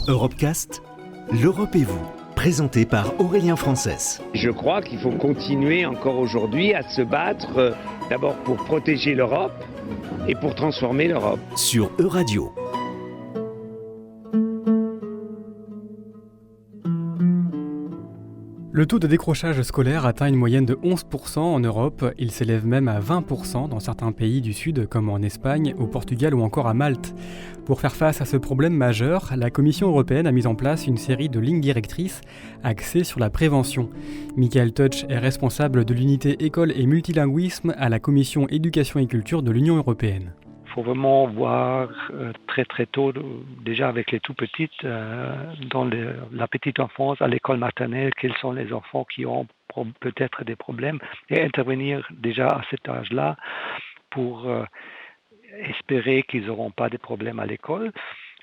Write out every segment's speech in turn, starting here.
Europecast, l'Europe et vous, présenté par Aurélien Frances. Je crois qu'il faut continuer encore aujourd'hui à se battre d'abord pour protéger l'Europe et pour transformer l'Europe. Sur Euradio. Le taux de décrochage scolaire atteint une moyenne de 11% en Europe. Il s'élève même à 20% dans certains pays du Sud, comme en Espagne, au Portugal ou encore à Malte. Pour faire face à ce problème majeur, la Commission européenne a mis en place une série de lignes directrices axées sur la prévention. Michael Touch est responsable de l'unité école et multilinguisme à la Commission éducation et culture de l'Union européenne. Il faut vraiment voir très tôt, déjà avec les tout petites, dans la petite enfance, à l'école maternelle, quels sont les enfants qui ont peut-être des problèmes, et intervenir déjà à cet âge-là pour espérer qu'ils n'auront pas de problèmes à l'école.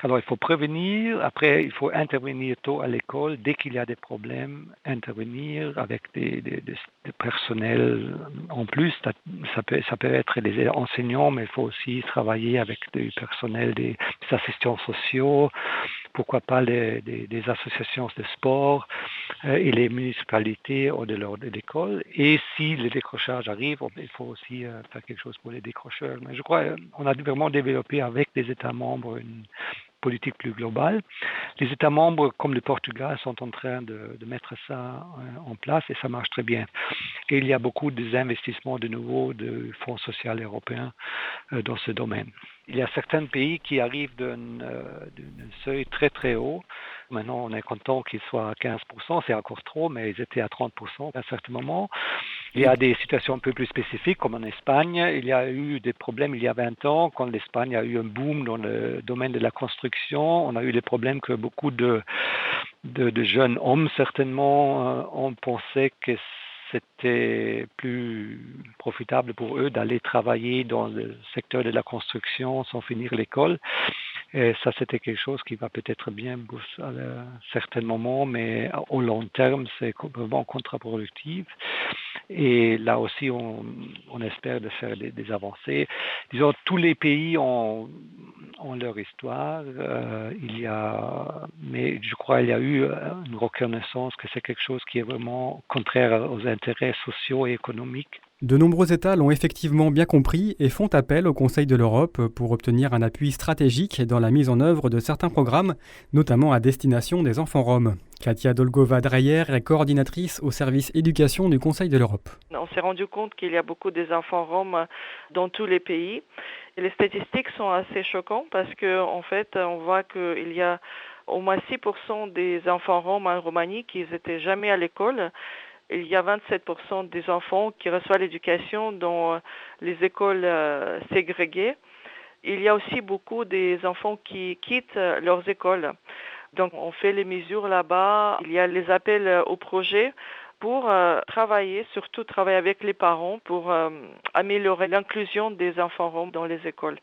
Alors il faut prévenir, après il faut intervenir tôt à l'école, dès qu'il y a des problèmes, intervenir avec des personnels en plus, ça peut être des enseignants, mais il faut aussi travailler avec des personnels, des assistants sociaux, pourquoi pas des associations de sport et les municipalités au dehors de l'école. Et si le décrochage arrive, il faut aussi faire quelque chose pour les décrocheurs. Mais je crois qu'on a vraiment développé avec les États membres une politique plus globale. Les États membres, comme le Portugal, sont en train de mettre ça en place et ça marche très bien. Et il y a beaucoup d'investissements de nouveau de Fonds social européen dans ce domaine. Il y a certains pays qui arrivent d'un seuil très haut. Maintenant, on est content qu'ils soient à 15%, c'est encore trop, mais ils étaient à 30% à un certain moment. Il y a des situations un peu plus spécifiques, comme en Espagne. Il y a eu des problèmes il y a 20 ans, quand l'Espagne a eu un boom dans le domaine de la construction. On a eu des problèmes que beaucoup de jeunes hommes, certainement, ont pensé que c'était plus profitable pour eux d'aller travailler dans le secteur de la construction sans finir l'école. Et ça, c'était quelque chose qui va peut-être bien à un certain moment, mais au long terme, c'est vraiment contre-productif. Et là aussi, on espère de faire des avancées. Disons, tous les pays ont leur histoire. Mais je crois qu'il y a eu une reconnaissance que c'est quelque chose qui est vraiment contraire aux intérêts sociaux et économiques. De nombreux États l'ont effectivement bien compris et font appel au Conseil de l'Europe pour obtenir un appui stratégique dans la mise en œuvre de certains programmes, notamment à destination des enfants roms. Katia Dolgova-Dreyer est coordinatrice au service éducation du Conseil de l'Europe. On s'est rendu compte qu'il y a beaucoup des enfants roms dans tous les pays. Et les statistiques sont assez choquantes parce qu'en fait, on voit qu'il y a au moins 6% des enfants roms en Roumanie qui n'étaient jamais à l'école. Il y a 27% des enfants qui reçoivent l'éducation dans les écoles ségrégées. Il y a aussi beaucoup des enfants qui quittent leurs écoles. Donc on fait les mesures là-bas. Il y a les appels au projet pour surtout travailler avec les parents pour améliorer l'inclusion des enfants roms dans les écoles.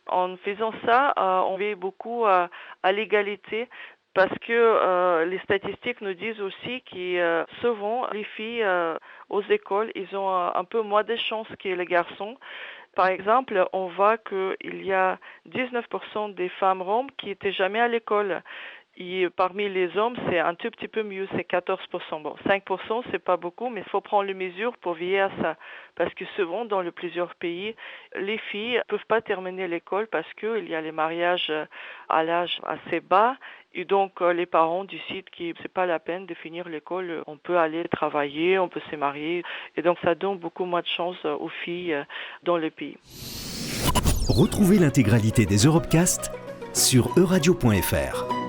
En faisant ça, on veille beaucoup à l'égalité. Parce que les statistiques nous disent aussi que souvent les filles aux écoles, ils ont un peu moins de chances que les garçons. Par exemple, on voit qu'il y a 19% des femmes roms qui n'étaient jamais à l'école. Et parmi les hommes, c'est un tout petit peu mieux, c'est 14%. Bon, 5%, c'est pas beaucoup, mais il faut prendre les mesures pour veiller à ça. Parce que souvent, dans plusieurs pays, les filles ne peuvent pas terminer l'école parce qu'il y a les mariages à l'âge assez bas. Et donc, les parents décident que c'est pas la peine de finir l'école. On peut aller travailler, on peut se marier. Et donc, ça donne beaucoup moins de chance aux filles dans le pays. Retrouvez l'intégralité des Europecast sur euradio.fr.